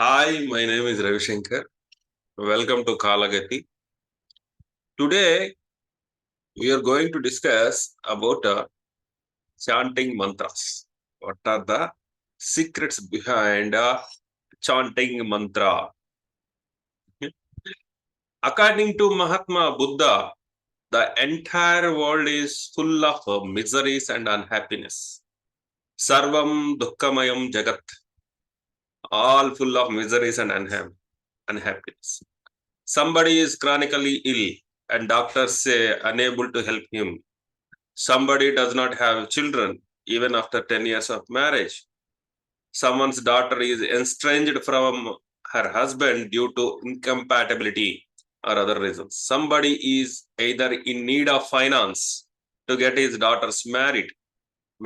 Hi, my name is Ravi Shankar. Welcome to Kaalagathi. Today, we are going to discuss about chanting mantras. What are the secrets behind chanting mantra? According to Mahatma Buddha, the entire world is full of miseries and unhappiness. Sarvam dukkhamayam jagat. All full of miseries and unhappiness. Somebody is chronically ill and doctors say unable to help him. Somebody does not have children even after 10 years of marriage. Someone's daughter is estranged from her husband due to incompatibility or other reasons. Somebody is either in need of finance to get his daughter's marriage,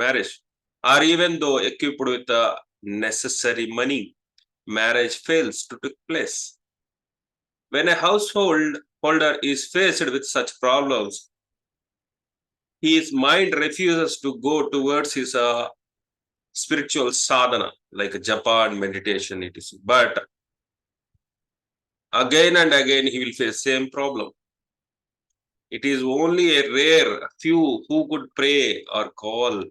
or even though equipped with the necessary money, marriage fails to take place. When a householder is faced with such problems, his mind refuses to go towards his spiritual sadhana, like japa and meditation, etc. But again and again, he will face same problem. It is only a rare few who could pray or call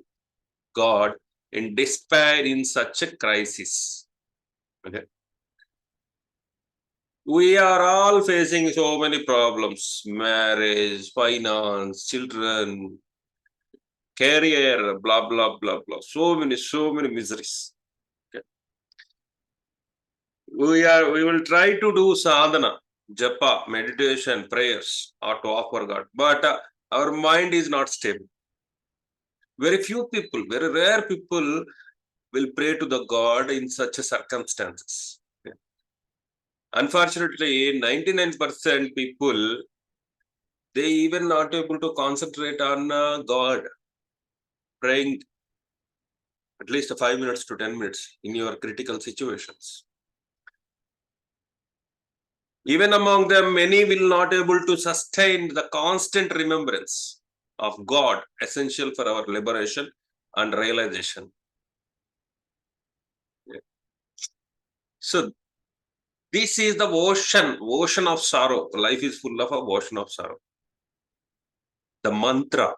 God in despair in such a crisis. Okay. We are all facing so many problems: marriage, finance, children, career, blah, blah, blah, blah. So many miseries. Okay. We will try to do sadhana, japa, meditation, prayers, or to offer God. But our mind is not stable. Very few people, very rare people will pray to the God in such circumstances. Okay. Unfortunately, 99% people, they even not able to concentrate on God, praying at least 5 minutes to 10 minutes in your critical situations. Even among them, many will not able to sustain the constant remembrance of God, essential for our liberation and realization. Yeah. So this is the ocean of sorrow. Life is full of a ocean of sorrow. The mantra.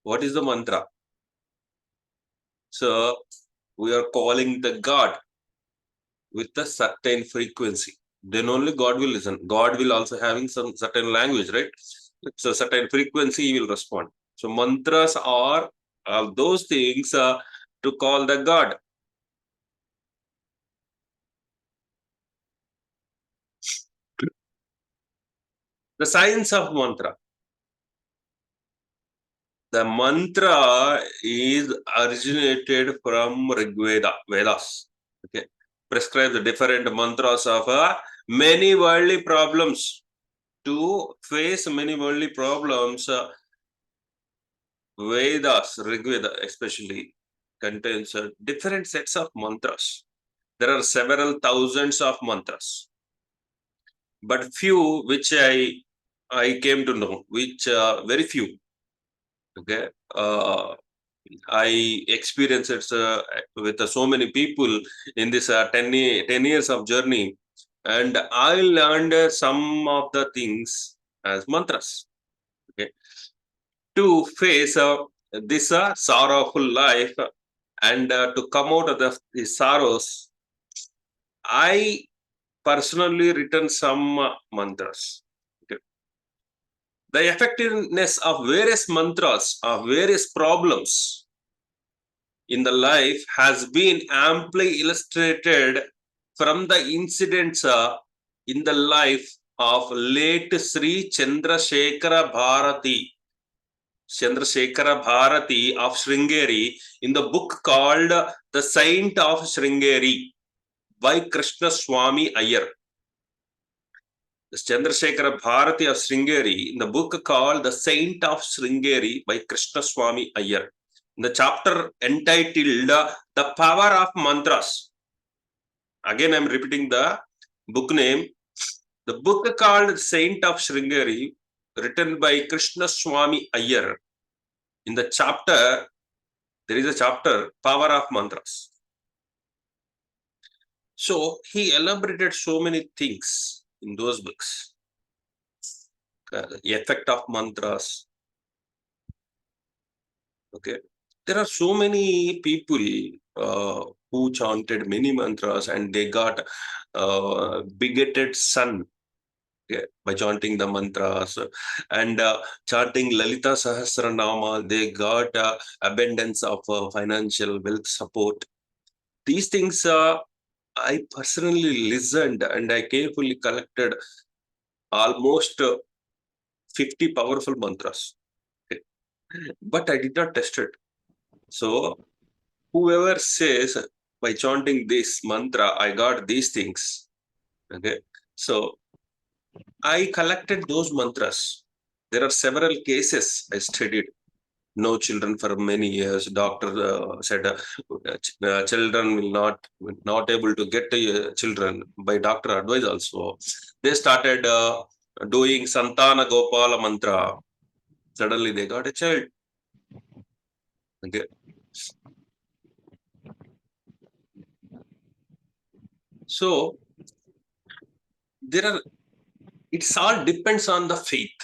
What is the mantra? So we are calling the God with a certain frequency. Then only God will listen. God will also having some certain language, right? It's a certain frequency, he will respond. So mantras are those things to call the God. The science of mantra. The mantra is originated from Rigveda, Vedas. Okay, prescribe the different mantras of many worldly problems. To face many worldly problems, Vedas, Rigveda especially, contains different sets of mantras. There are several thousands of mantras, but few which I came to know, which very few. Okay, I experienced it with so many people in this 10 years of journey, and I learned some of the things as mantras. Okay, to face this sorrowful life and to come out of the sorrows, I personally written some mantras. Okay. The effectiveness of various mantras of various problems in the life has been amply illustrated from the incidents in the life of late Sri Chandrasekhara Bharati of Sringeri in the book called The Saint of Sringeri by Krishna Swami Iyer. Chandrasekhara Bharati of Sringeri in the book called The Saint of Sringeri by Krishna Swami Iyer. In the chapter entitled The Power of Mantras. Again, I am repeating the book name. The book called Saint of Sringeri, written by Krishna Swami Iyer. In the chapter, there is a chapter, Power of Mantras. So he elaborated so many things in those books. Effect of mantras. Okay, there are so many people who chanted many mantras and they got begetted son, okay, by chanting the mantras, and chanting Lalita Sahasranama, they got abundance of financial wealth support. These things I personally listened and I carefully collected almost 50 powerful mantras. Okay. But I did not test it. So whoever says by chanting this mantra, I got these things. Okay. So I collected those mantras. There are several cases I studied. No children for many years. Doctor said children will not able to get children by doctor advice also. They started doing Santana Gopala mantra. Suddenly they got a child. Okay. So there are. It's all depends on the faith.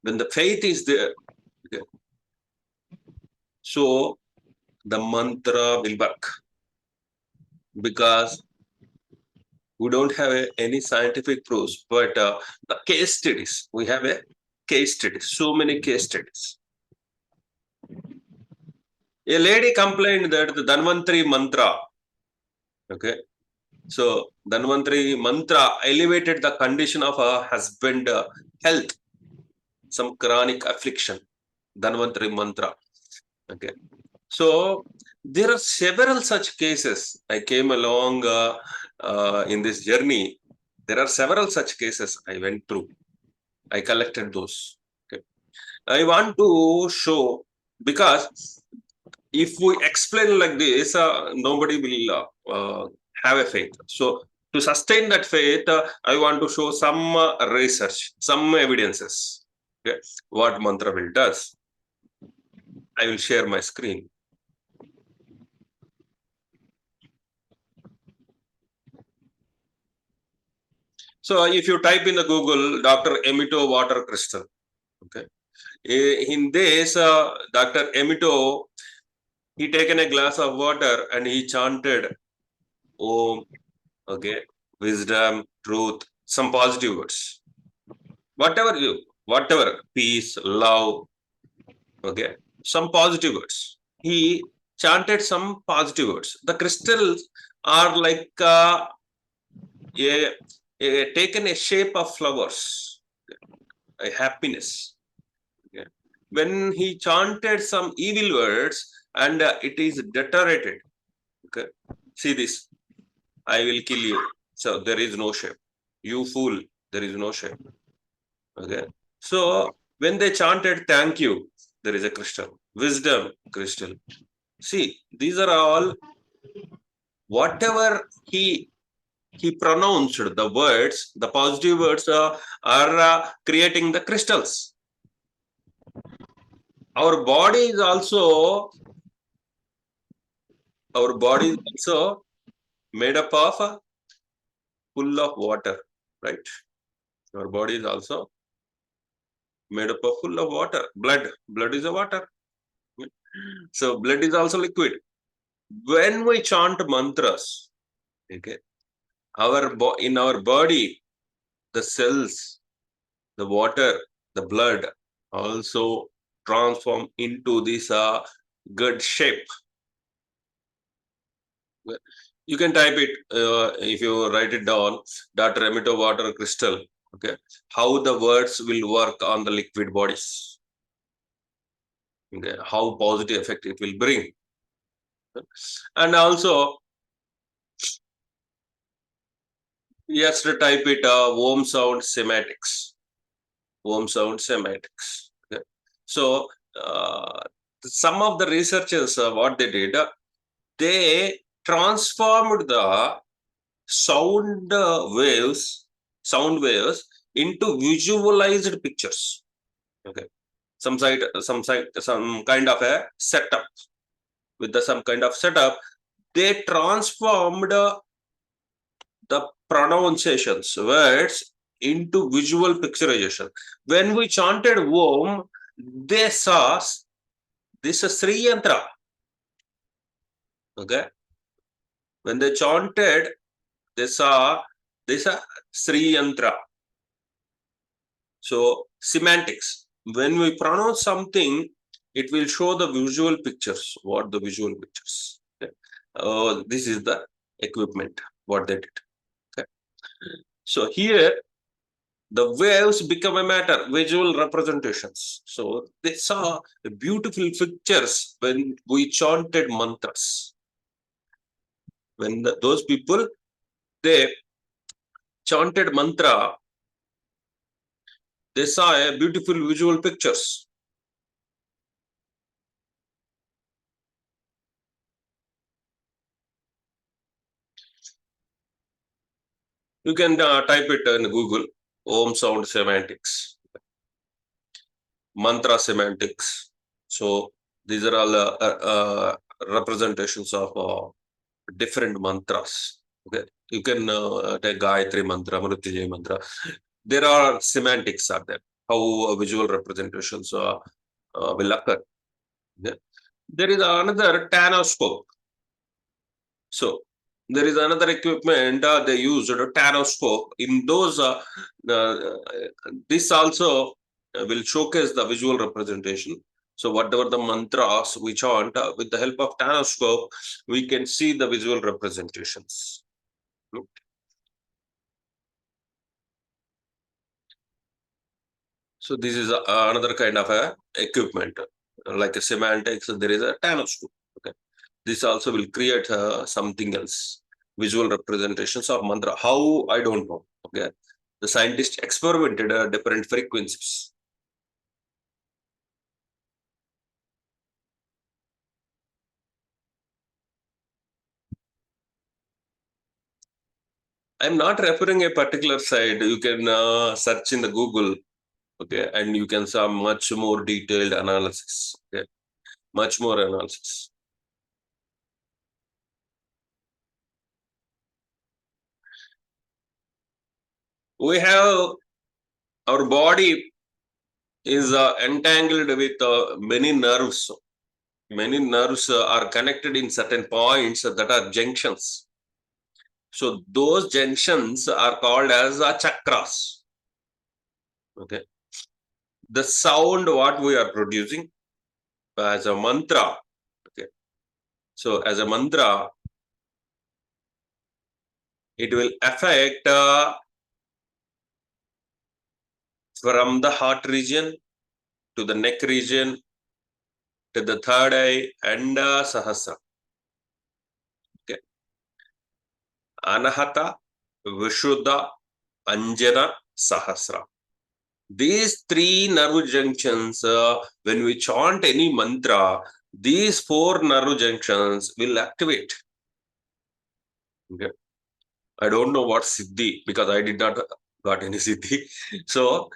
When the faith is there, okay, so the mantra will work, because we don't have any scientific proofs, but the case studies, we have a case studies, so many case studies. A lady complained that the Dhanvantari mantra, okay, so Dhanvantari mantra elevated the condition of her husband health, some chronic affliction, Dhanvantari mantra, okay. So there are several such cases. I came along in this journey. There are several such cases I went through. I collected those. Okay. I want to show, because if we explain like this, nobody will have a faith. So to sustain that faith, I want to show some research, some evidences. Okay. What mantra will does. I will share my screen. So if you type in the Google, Dr. Emito water crystal, okay. In this, Dr. Emito, he taken a glass of water and he chanted Om, okay, wisdom, truth, some positive words. Whatever, peace, love, okay, some positive words. He chanted some positive words. The crystals are like taken a shape of flowers, a happiness. Okay. When he chanted some evil words and it is deteriorated, okay, see this, I will kill you. So there is no shape. You fool, there is no shape. Okay. So when they chanted thank you, there is a crystal. Wisdom, crystal. See, these are all whatever he pronounced the words, the positive words are creating the crystals. Our body is also made up of full of water, right? Our body is also made up of full of water. Blood is a water. So blood is also liquid. When we chant mantras, okay, in our body, the cells, the water, the blood also transform into this good shape. You can type it if you write it down, Dr. Emito water crystal. Okay, how the words will work on the liquid bodies. Okay, how positive effect it will bring. And also, yes, to type it Om sound semantics. Om sound semantics. Okay. So some of the researchers, what they did, they transformed the sound waves into visualized pictures. Okay, some kind of a setup. With some kind of setup, they transformed the pronunciations, words into visual picturization. When we chanted Om, they saw this is Sri Yantra. Okay. When they chanted, they saw this Sri Yantra. So semantics. When we pronounce something, it will show the visual pictures. What the visual pictures? Okay. This is the equipment. What they did. Okay. So here the waves become a matter, visual representations. So they saw beautiful pictures when we chanted mantras. When those people, they chanted mantra, they saw a beautiful visual pictures. You can type it in Google, Om sound semantics, mantra semantics. So these are all representations of different mantras. Okay, you can take Gayatri mantra, MRUTYUNJAYA mantra. There are semantics are there. How visual representations will occur. Yeah. There is another tanoscope. So there is another equipment they use, a tanoscope. In those, this also will showcase the visual representation. So whatever the mantras we chant, with the help of tanoscope, we can see the visual representations. So this is another kind of a equipment, like a semantics. There is a tanoscope. Okay, this also will create something else, visual representations of mantra. How, I don't know. Okay, the scientists experimented different frequencies. I'm not referring a particular site. You can search in the Google. Okay, and you can see much more detailed analysis. Okay, much more analysis. We have our body is entangled with many nerves. Many nerves are connected in certain points that are junctions. So those junctions are called as chakras. Okay. The sound what we are producing as a mantra. Okay. So as a mantra, it will affect from the heart region to the neck region to the third eye and sahasra. Okay. Anahata, Vishuddha, Anjana, Sahasra. These three nerve junctions, when we chant any mantra, these four nerve junctions will activate. Okay. I don't know what siddhi, because I did not got any siddhi. So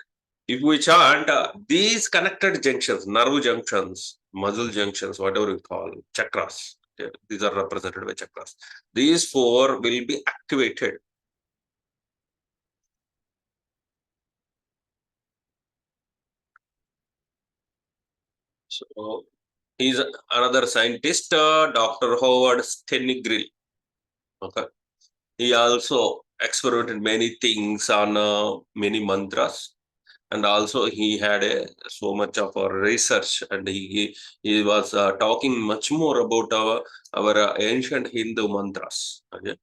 if we chant these connected junctions, nerve junctions, muscle junctions, whatever we call chakras, okay, these are represented by chakras. These four will be activated. So he's another scientist, Dr. Howard Stenigrill. Okay. He also experimented many things on many mantras, and also he had so much of a research, and he was talking much more about our ancient Hindu mantras. Okay.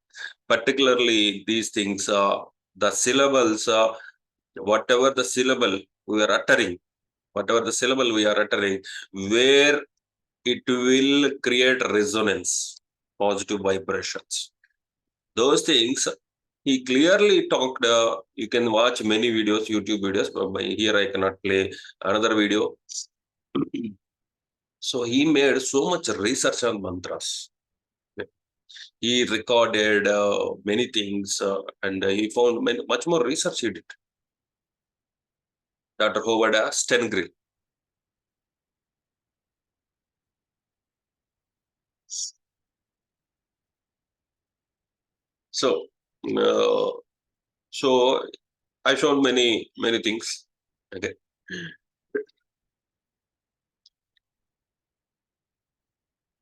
Particularly these things, the syllables, whatever the syllable we are uttering, whatever the syllable we are uttering, where it will create resonance, positive vibrations. Those things he clearly talked. You can watch many videos, YouTube videos, but here I cannot play another video. So he made so much research on mantras. He recorded many things, and he found much more research he did. Dr. Howard Stengrill. So So I shown many things. Okay.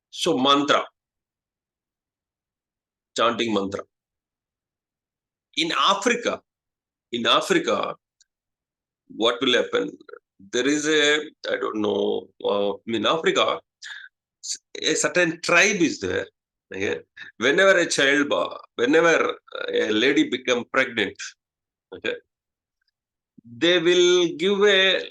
So mantra, chanting mantra. In Africa, what will happen? There is I don't know, in Africa, a certain tribe is there. Okay. Whenever a lady become pregnant, okay, they will give a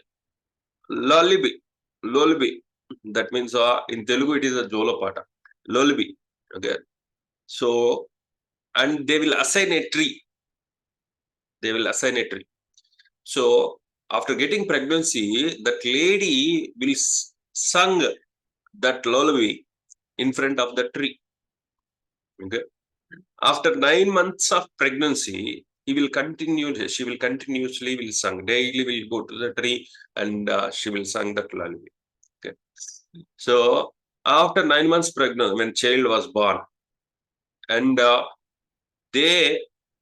lullaby. Lullaby. That means in Telugu it is a jolapata. Lullaby. Okay. So, and they will assign a tree. They will assign a tree. So, after getting pregnancy, that lady will sing that lullaby in front of the tree. Okay. After 9 months of pregnancy, she will continuously will sing. Daily will go to the tree and she will sing that lullaby. Okay. So after 9 months pregnant, when child was born, and they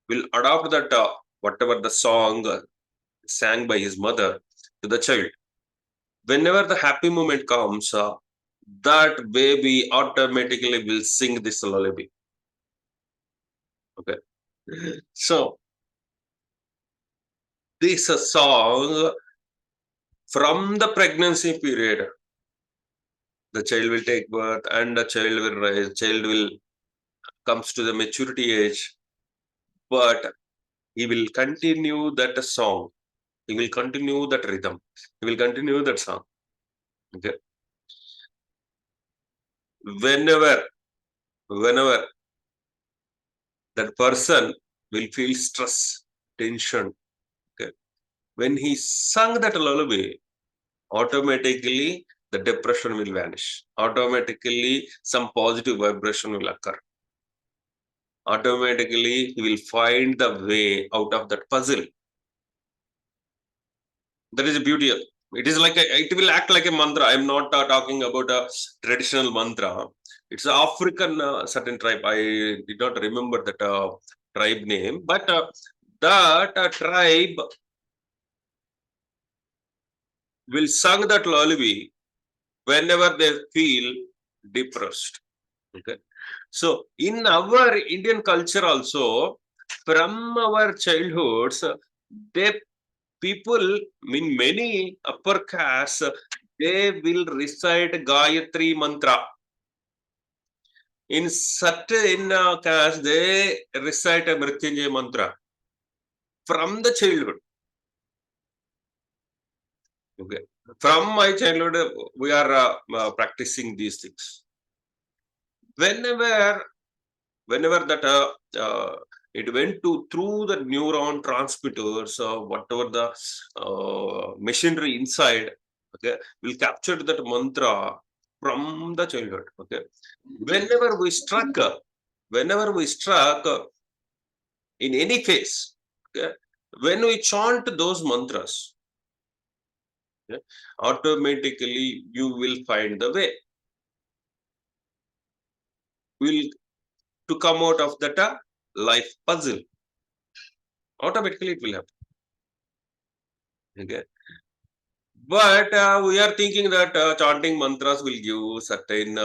will adopt that whatever the song sang by his mother to the child. Whenever the happy moment comes, that baby automatically will sing this lullaby. Okay. So this song from the pregnancy period, the child will take birth and the child will rise, child will comes to the maturity age, but he will continue that song, he will continue that rhythm, he will continue that song. Okay. Whenever that person will feel stress, tension, okay, when he sung that lullaby, automatically the depression will vanish. Automatically, some positive vibration will occur. Automatically, he will find the way out of that puzzle. That is the beauty. It is like it will act like a mantra. I am not talking about a traditional mantra. It's an African certain tribe. I did not remember that tribe name, but that tribe will sing that lullaby whenever they feel depressed. Okay. So in our Indian culture also, from our childhoods, they people in many upper castes, they will recite Gayatri mantra. In certain castes, they recite a Mrityunjaya mantra from the childhood. Okay. From my childhood, we are practicing these things. Whenever that it went through the neuron transmitters, whatever the machinery inside, okay, will capture that mantra from the childhood. Okay. Whenever we struck in any phase, okay, when we chant those mantras, okay, automatically you will find the way. Will to come out of that life puzzle. Automatically it will happen. Okay. But we are thinking that chanting mantras will give certain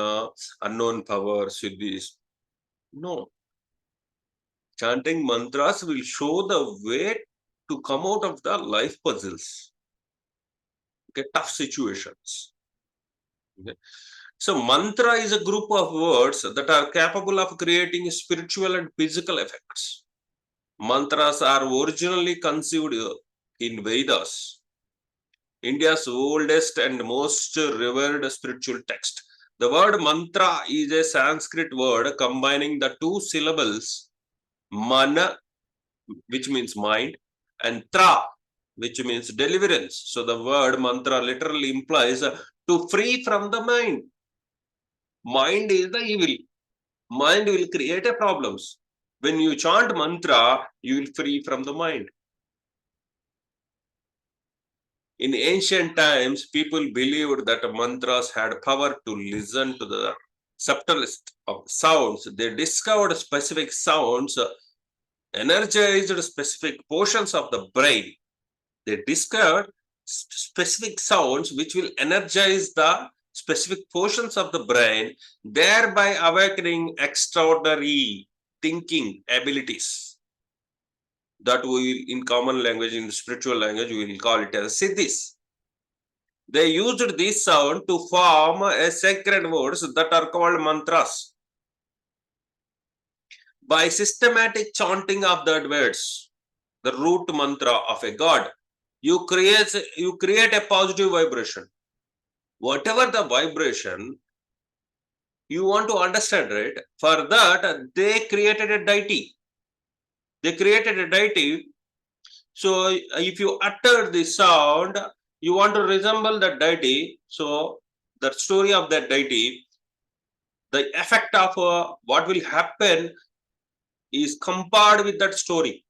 unknown powers with this. No. Chanting mantras will show the way to come out of the life puzzles. Okay, tough situations. Okay. So mantra is a group of words that are capable of creating spiritual and physical effects. Mantras are originally conceived in Vedas, India's oldest and most revered spiritual text. The word mantra is a Sanskrit word combining the two syllables mana, which means mind, and tra, which means deliverance. So the word mantra literally implies to free from the mind. Mind is the evil. Mind will create a problems. When you chant mantra, you will free from the mind. In ancient times, people believed that mantras had power to listen to the subtlest of sounds. They discovered specific sounds energized specific portions of the brain. They discovered specific sounds which will energize the specific portions of the brain, thereby awakening extraordinary thinking abilities. That we, in common language, in spiritual language, we will call it as siddhis. They used this sound to form a sacred words that are called mantras. By systematic chanting of that words, the root mantra of a god, you create a positive vibration. Whatever the vibration you want to understand, right? For that, they created a deity. They created a deity. So if you utter the sound, you want to resemble that deity. So the story of that deity, the effect of what will happen is compared with that story.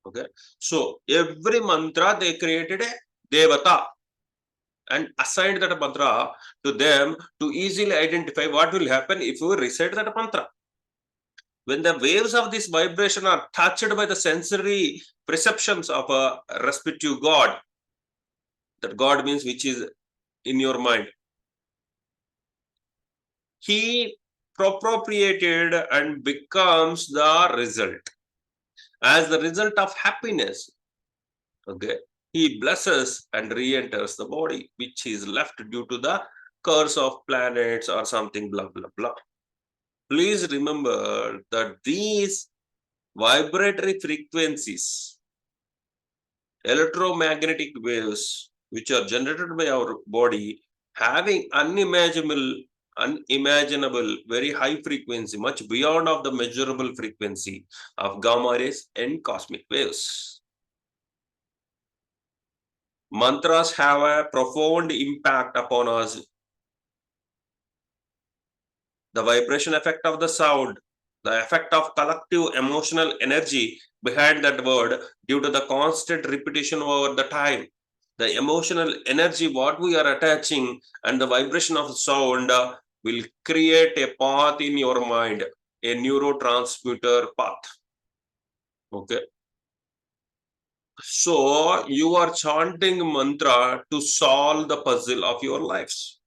Okay. So every mantra they created a devata and assigned that mantra to them to easily identify what will happen if you recite that mantra. When the waves of this vibration are touched by the sensory perceptions of a respective god, that god means which is in your mind, he appropriated and becomes the result. As the result of happiness, okay, he blesses and re-enters the body, which is left due to the curse of planets or something, blah, blah, blah. Please remember that these vibratory frequencies, electromagnetic waves, which are generated by our body, having unimaginable, very high frequency, much beyond of the measurable frequency of gamma rays and cosmic waves. Mantras have a profound impact upon us. The vibration effect of the sound, the effect of collective emotional energy behind that word due to the constant repetition over the time, the emotional energy what we are attaching and the vibration of sound will create a path in your mind, a neurotransmitter path. Okay. So you are chanting mantra to solve the puzzle of your lives.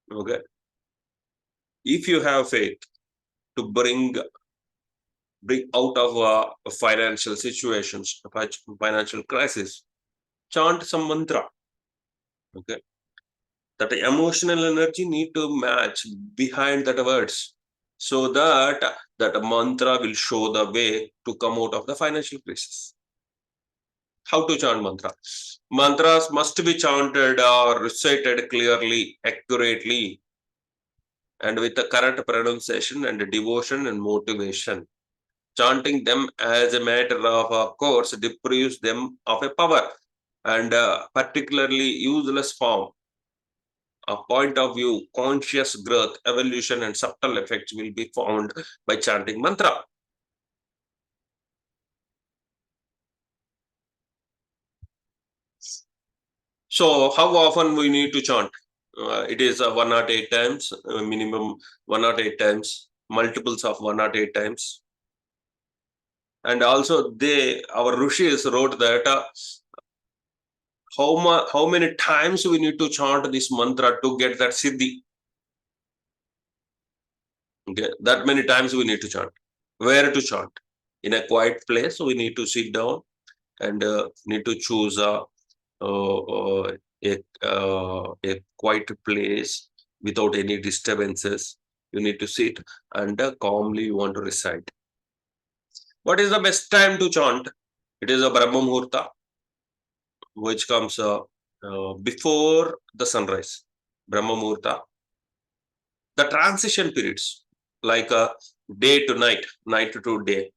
Okay. If you have faith to bring out of financial situations, financial crisis, chant some mantra. Okay. That emotional energy need to match behind that words, so that that mantra will show the way to come out of the financial crisis. How to chant mantra? Mantras must be chanted or recited clearly, accurately, and with the correct pronunciation and devotion and motivation. Chanting them as a matter of course deprives them of a power and particularly useless form. A point of view, conscious growth, evolution, and subtle effects will be found by chanting mantra. So, how often we need to chant? It is 108 times, minimum 108 times, multiples of 108 times. And also, our rishis wrote that how many times we need to chant this mantra to get that siddhi. Okay, that many times we need to chant. Where to chant? In a quiet place, we need to sit down and need to choose a quiet place without any disturbances. You need to sit and calmly you want to recite. What is the best time to chant? It is a Brahma Muhurta, which comes before the sunrise. Brahma Muhurta. The transition periods, like day to night, night to day,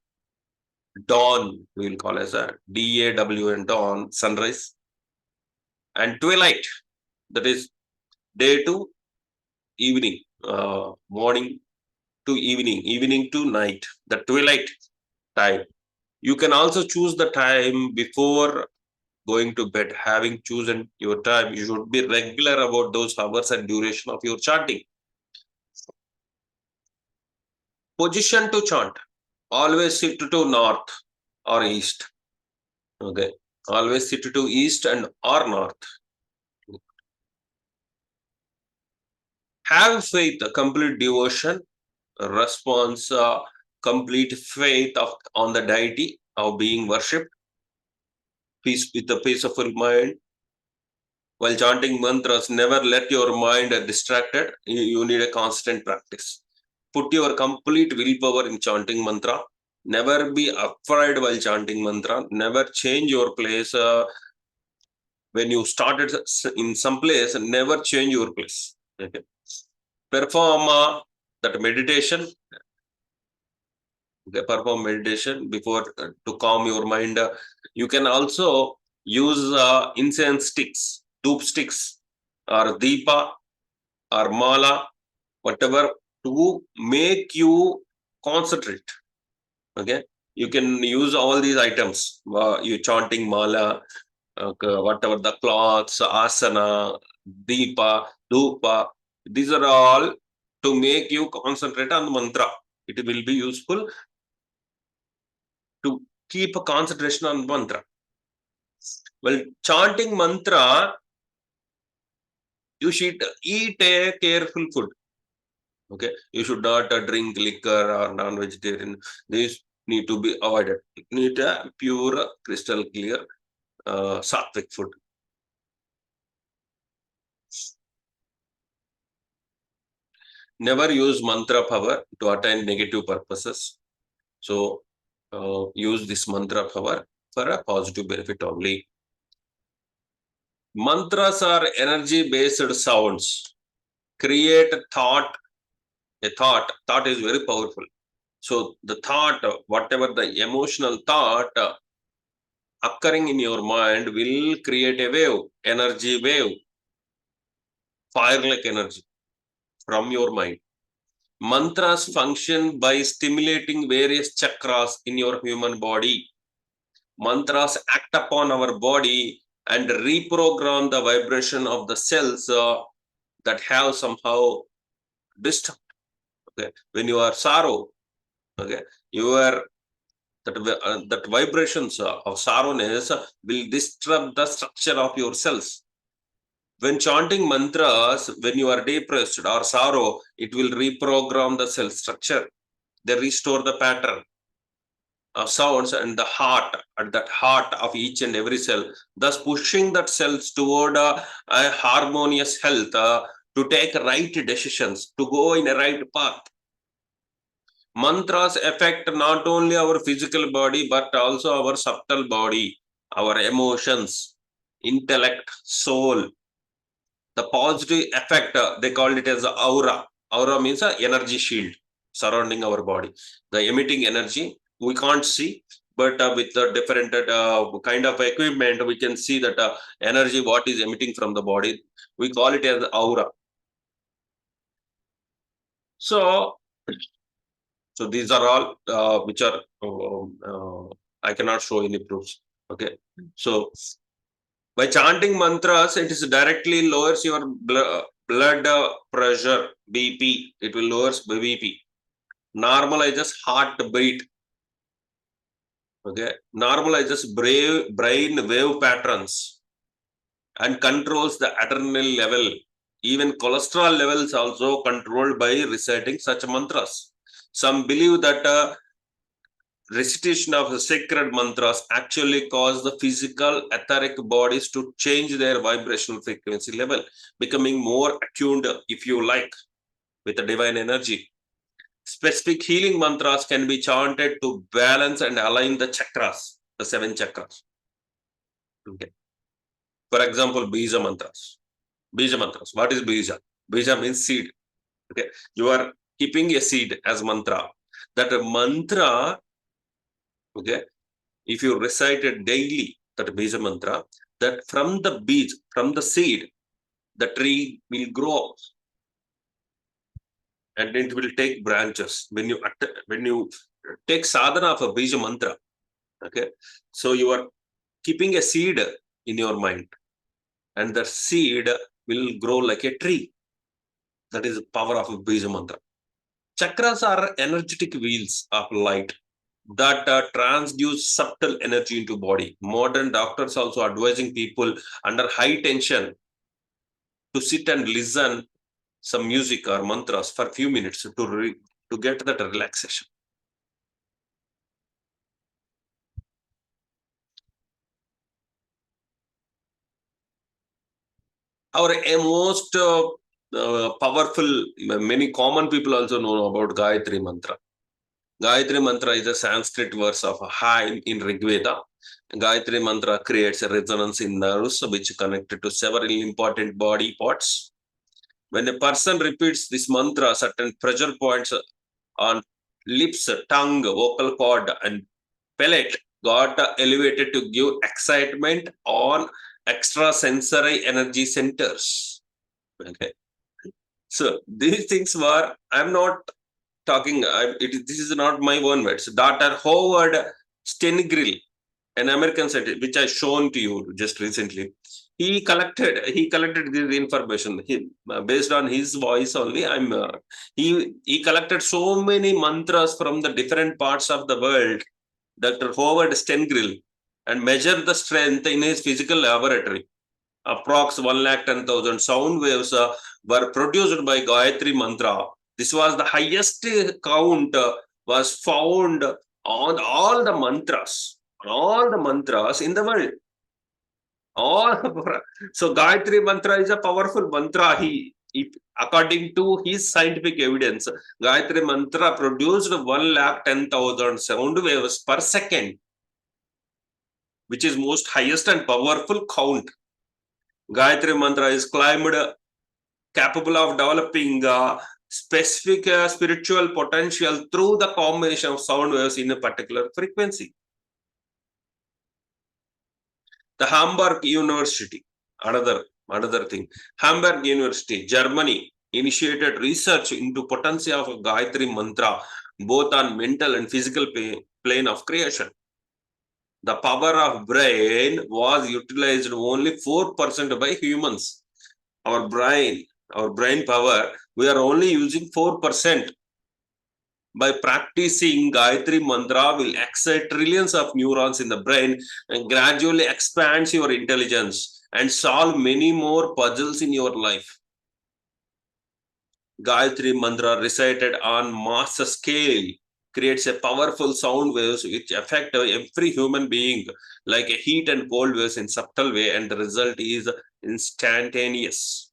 dawn, we will call as a DAWN, dawn, sunrise, and twilight, that is day to evening, morning to evening, evening to night, the twilight time. You can also choose the time before going to bed. Having chosen your time, you should be regular about those hours and duration of your chanting. Position to chant. always sit to north or east. Okay, always sit to east and or north. Have faith, complete devotion, response, complete faith on the deity of being worshipped, peace with a peaceful mind. While chanting mantras, never let your mind distracted. You need a constant practice. Put your complete willpower in chanting mantra. Never be afraid while chanting mantra. Never change your place. When you started in some place, never change your place. Okay. Perform that meditation. Okay, perform meditation before to calm your mind. You can also use incense sticks, doop sticks, or deepa, or mala, whatever, to make you concentrate. Okay, you can use all these items. You chanting mala, whatever the cloths, asana, deepa, dhupa. These are all to make you concentrate on the mantra. It will be useful to keep a concentration on mantra. Well, chanting mantra, you should eat a careful food. Okay, you should not drink liquor or non-vegetarian. These need to be avoided. You need a pure, crystal clear, sattvic food. Never use mantra power to attain negative purposes. So, use this mantra power for a positive benefit only. Mantras are energy-based sounds. Create a thought. A thought is very powerful. So the thought, whatever the emotional thought occurring in your mind will create a wave, energy wave, fire-like energy from your mind. Mantras function by stimulating various chakras in your human body. Mantras act upon our body and reprogram the vibration of the cells that have somehow disturbed. Okay, when you are sorrow, okay, you are that vibrations of sorrowness will disturb the structure of your cells. When chanting mantras, when you are depressed or sorrow, it will reprogram the cell structure. They restore the pattern of sounds and the heart, at that heart of each and every cell, thus pushing that cells toward a harmonious health, to take right decisions, to go in a right path. Mantras affect not only our physical body, but also our subtle body, our emotions, intellect, soul. The positive effect, they called it as aura. Aura means an energy shield surrounding our body. The emitting energy, we can't see, but with the different kind of equipment, we can see that energy, what is emitting from the body. We call it as aura. So these are all which are, I cannot show any proofs. Okay. So by chanting mantras, it is directly lowers your blood pressure, BP. It will lowers BP. Normalizes heartbeat. Okay. Normalizes brain wave patterns and controls the adrenaline level. Even cholesterol levels also controlled by reciting such mantras. Some believe that recitation of sacred mantras actually cause the physical etheric bodies to change their vibrational frequency level, becoming more attuned, if you like, with the divine energy. Specific healing mantras can be chanted to balance and align the chakras, the 7 chakras. Okay. For example, bija mantras. Bija mantras. What is bija? Bija means seed. Okay. You are keeping a seed as mantra. That mantra, okay, if you recite it daily, that bija mantra, that from the beej, from the seed, the tree will grow and it will take branches. When you take sadhana of a bija mantra, okay, so you are keeping a seed in your mind, and the seed will grow like a tree. That is the power of a bija mantra. Chakras are energetic wheels of light. that transduce subtle energy into body. Modern doctors also advising people under high tension to sit and listen some music or mantras for a few minutes to get that relaxation. Our most powerful, many common people also know about Gayatri Mantra. Gayatri Mantra is a Sanskrit verse of Ha in Rig Veda. Gayatri Mantra creates a resonance in nerves which connected to several important body parts. When a person repeats this mantra, certain pressure points on lips, tongue, vocal cord, and palate got elevated to give excitement on extrasensory energy centers. Okay. So these things were, I'm not talking, this is not my own words. Dr. Howard Stengrill, an American scientist, which I shown to you just recently, he collected this information. Based on his voice only. He collected so many mantras from the different parts of the world, Dr. Howard Stengrill, and measured the strength in his physical laboratory. Approx 110,000 sound waves were produced by Gayatri Mantra. This was the highest count was found on all the mantras in the world. So Gayatri Mantra is a powerful mantra. According to his scientific evidence, Gayatri Mantra produced 110,000 sound waves per second, which is most highest and powerful count. Gayatri Mantra is capable of developing specific spiritual potential through the combination of sound waves in a particular frequency. The Hamburg University, another thing. Hamburg University, Germany, initiated research into potential of Gayatri Mantra, both on mental and physical plane of creation. The power of brain was utilized only 4% by humans. Our brain power, we are only using 4%. By practicing Gayatri Mantra will excite trillions of neurons in the brain and gradually expands your intelligence and solve many more puzzles in your life. Gayatri Mantra recited on mass scale creates a powerful sound waves which affect every human being like a heat and cold waves in subtle way, and the result is instantaneous.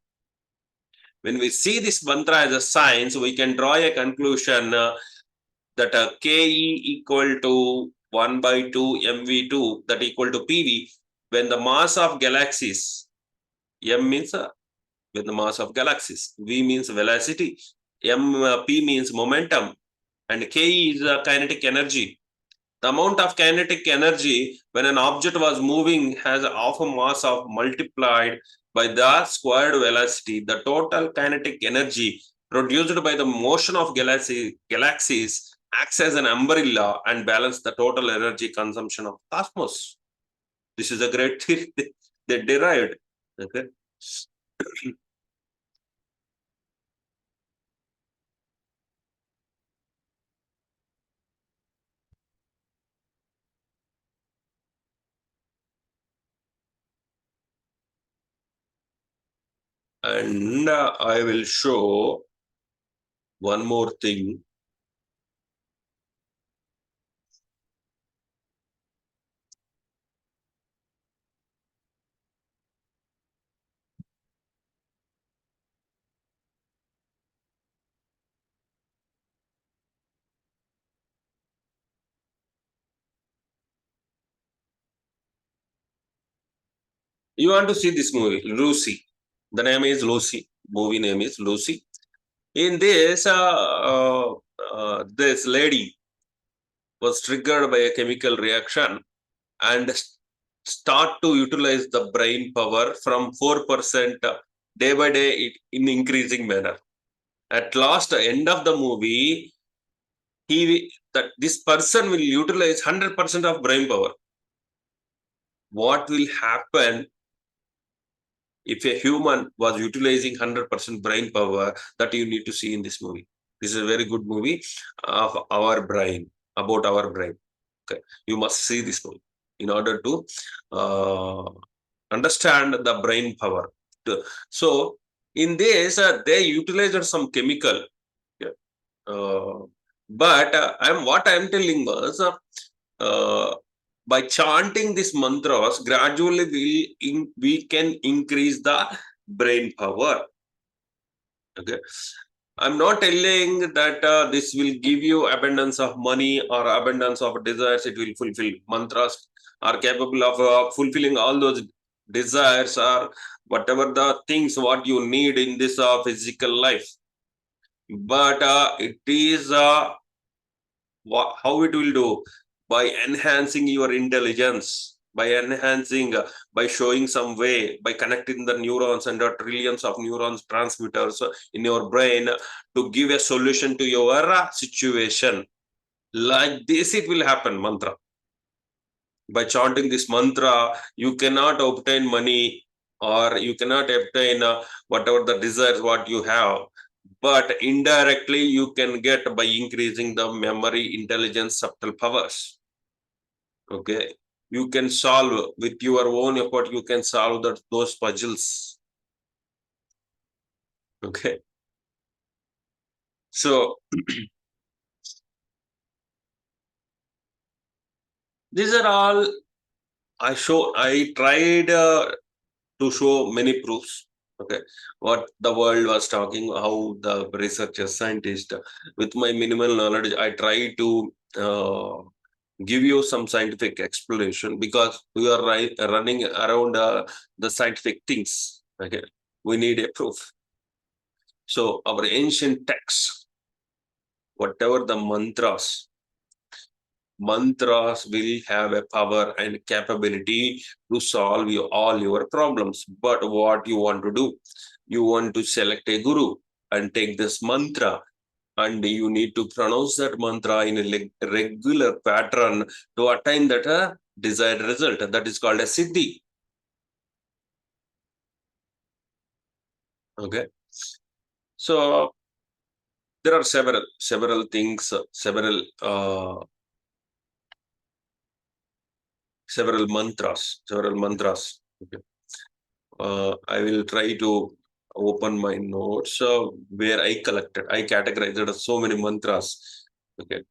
When we see this mantra as a science, we can draw a conclusion that Ke equal to 1 by 2 mv2 that equal to PV when the mass of galaxies, m means when the mass of galaxies, v means velocity, p means momentum, and Ke is kinetic energy. The amount of kinetic energy when an object was moving has half a mass of multiplied by the squared velocity. The total kinetic energy produced by the motion of galaxies acts as an umbrella and balance the total energy consumption of cosmos. This is a great theory they derived. Okay. And I will show one more thing. You want to see this movie, Lucy. The name is Lucy. Movie name is Lucy. In this, this lady was triggered by a chemical reaction and start to utilize the brain power from 4% day by day in increasing manner. At last, end of the movie, this person will utilize 100% of brain power. What will happen if a human was utilizing 100% brain power? That you need to see in this movie. This is a very good movie of our brain, about our brain. Okay, you must see this movie in order to understand the brain power. So in this, they utilized some chemical. Yeah. But what I'm telling was, by chanting these mantras, gradually we can increase the brain power. Okay, I'm not telling that this will give you abundance of money or abundance of desires. It will fulfill. Mantras are capable of fulfilling all those desires or whatever the things what you need in this physical life. But it is how it will do, by enhancing your intelligence, by enhancing, by showing some way, by connecting the neurons and the trillions of neurons transmitters in your brain to give a solution to your situation. Like this it will happen. Mantra, by chanting this mantra, you cannot obtain money or you cannot obtain whatever the desires what you have, but indirectly you can get by increasing the memory, intelligence, subtle powers. Okay, you can solve with your own effort, you can solve those puzzles. Okay, so these are all I tried to show many proofs. Okay, what the world was talking, how the researchers, scientists, with my minimal knowledge, I try to give you some scientific explanation, because we are running around the scientific things. Okay, we need a proof. So our ancient texts, whatever the mantras will have a power and capability to solve all your problems. But what you want to do, you want to select a guru and take this mantra, and you need to pronounce that mantra in a regular pattern to attain that desired result. That is called a siddhi. Okay, so there are several things, several mantras. Okay. I will try to open my notes where I categorized so many mantras. Okay.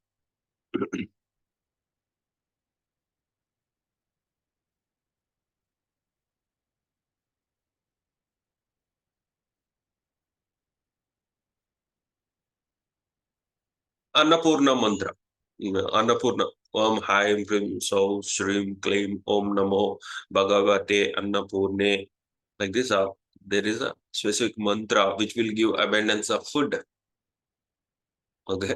Annapurna mantra. Annapurna. Om Haim Prim So Shrim Klim Om Namo Bhagavate Annapurne. Like this, there is a specific mantra which will give abundance of food. Okay.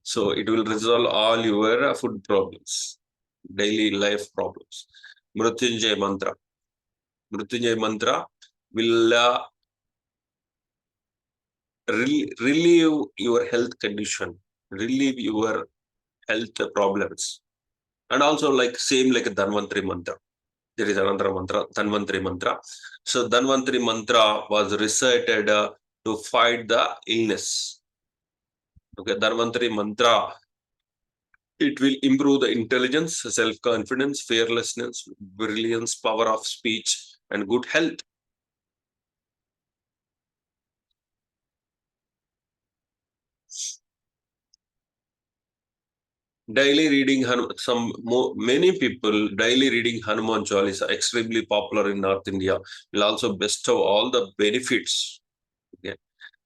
So it will resolve all your food problems, daily life problems. Mrutyunjay mantra. Mrutyunjay mantra will relieve your health condition, relieve your health problems. And also like same like a Dhanvantari mantra. There is another mantra, Dhanvantari mantra. So Dhanvantari mantra was recited to fight the illness. Okay, Dhanvantari mantra, it will improve the intelligence, self-confidence, fearlessness, brilliance, power of speech, and good health. Daily reading many people daily reading Hanuman Chalisa, extremely popular in North India, will also bestow all the benefits. Okay,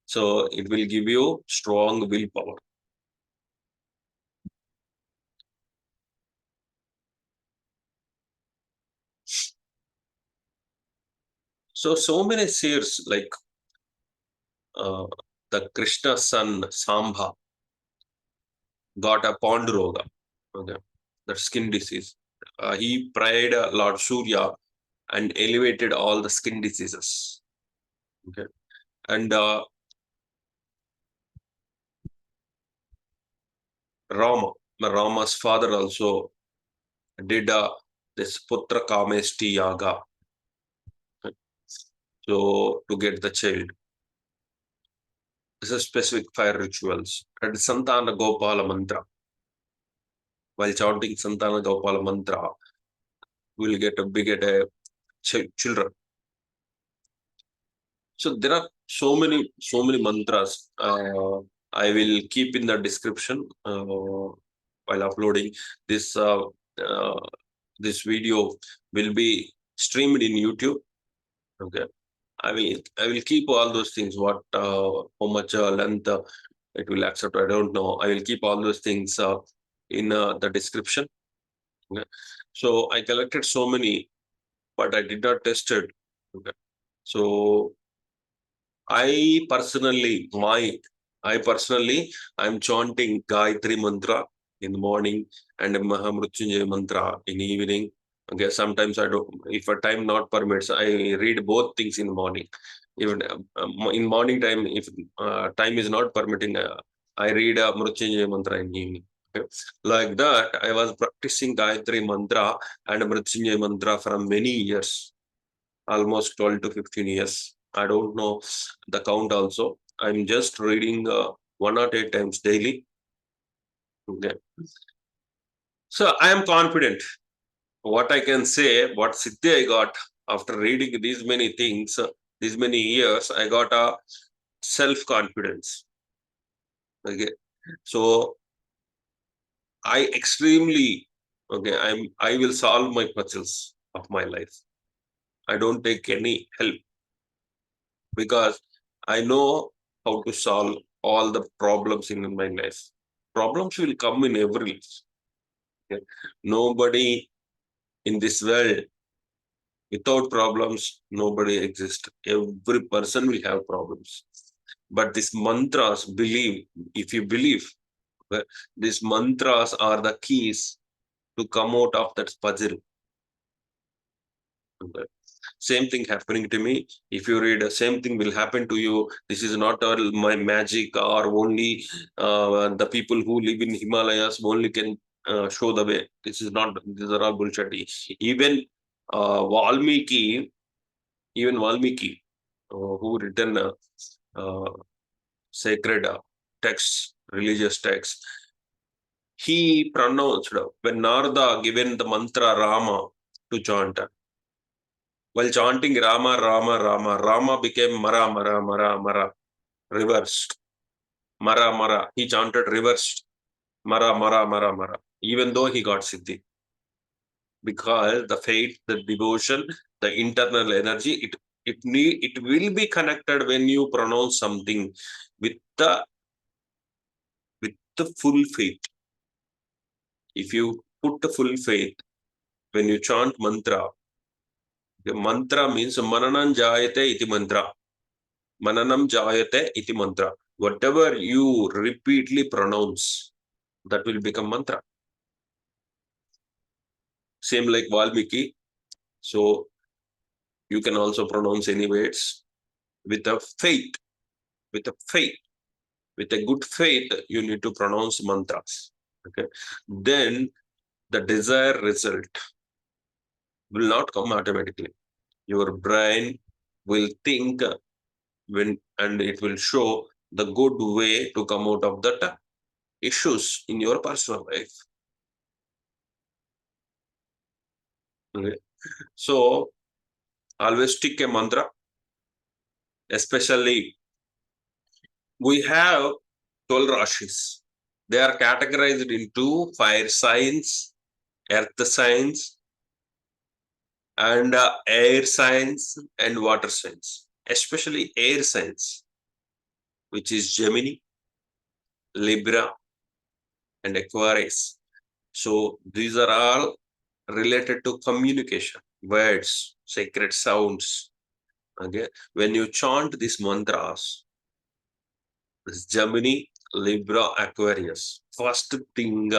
so it will give you strong willpower. So many seers like the Krishna son Sambha got a Panduroga, okay, that skin disease. He prayed Lord Soorya and elevated all the skin diseases. Okay, and Rama's father also did this Putra Kamesti Yaga, okay, so to get the child. This is specific fire rituals and Santana Gopala mantra. while chanting Santana Gopala mantra, we'll get a bigger children. So there are so many mantras. I will keep in the description while uploading this. This video will be streamed in YouTube. Okay, I will keep all those things. What how much length it will accept, I don't know. I will keep all those things in the description. Okay. So I collected so many, but I did not test it. Okay. So I personally, I'm chanting Gayatri mantra in the morning and MRUTYUNJAYA mantra in the evening. Okay, sometimes I don't. If a time not permits, I read both things in the morning. Even in morning time, if time is not permitting, I read Mrutyunjaya mantra in the evening. Okay. Like that, I was practicing Gayatri mantra and Mrutyunjaya mantra for many years, almost 12 to 15 years. I don't know the count also. I'm just reading 1 or 8 times daily. Okay. So I am confident. What I can say, what Siddhi I got after reading these many things, these many years, I got a self-confidence. Okay. So I extremely, okay, I will solve my puzzles of my life. I don't take any help because I know how to solve all the problems in my life. Problems will come in every life. Okay? Nobody in this world without problems, nobody exists. Every person will have problems. But these mantras, believe, if you believe, okay, these mantras are the keys to come out of that puzzle. Okay. Same thing happening to me. If you read, same thing will happen to you. This is not all my magic, or only the people who live in Himalayas only can show the way. This is not, these are all bullshit. Even Valmiki, who written uh, sacred texts, religious texts, he pronounced, when Narada given the mantra Rama to chant, while chanting Rama, Rama, Rama, Rama became Mara, Mara, Mara, Mara, reversed. Mara, Mara. He chanted reversed. Mara, Mara, Mara, Mara. Even though he got Siddhi. Because the faith, the devotion, the internal energy, it will be connected when you pronounce something with the full faith. If you put the full faith, when you chant mantra, the mantra means Mananam Jayate iti mantra. Mananam Jayate iti mantra. Whatever you repeatedly pronounce, that will become mantra. Same like Valmiki. So you can also pronounce any words with a faith. With a faith. With a good faith, you need to pronounce mantras. Okay. Then the desired result will not come automatically. Your brain will think and it will show the good way to come out of that issues in your personal life. Okay. So always stick a mantra, especially we have 12 rashis. They are categorized into fire signs, earth signs, and air signs and water signs, especially air signs, which is Gemini, Libra, and Aquarius. So these are all related to communication, words, sacred sounds. Okay, when you chant these mantras, this Gemini, Libra, Aquarius, first thing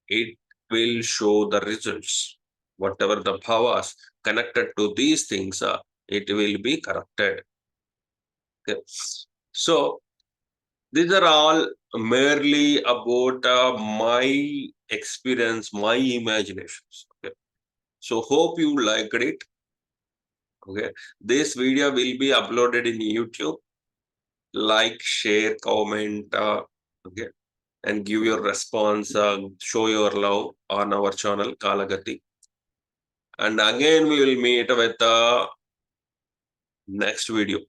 it will show the results. Whatever the powers connected to these things, it will be corrected. Okay. So these are all merely about my experience, my imaginations. Okay. So hope you liked it. Okay. This video will be uploaded in YouTube. Like, share, comment. Okay. and give your response, show your love on our channel Kaalagathi. And again, we will meet with the next video.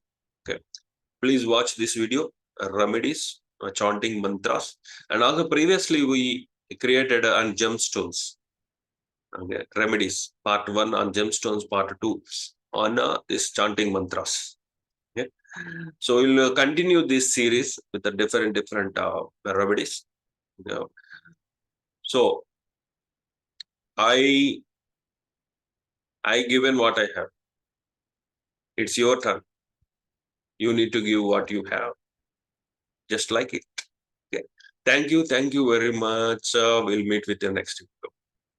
Okay, please watch this video, Remedies, Chanting Mantras, and also previously we created on gemstones. Okay, Remedies part 1 on gemstones, part 2 on this Chanting Mantras. Okay, so we'll continue this series with the different remedies. Yeah. So I given what I have. It's your turn. You need to give what you have, just like it. Okay. Thank you very much. We'll meet with you next video.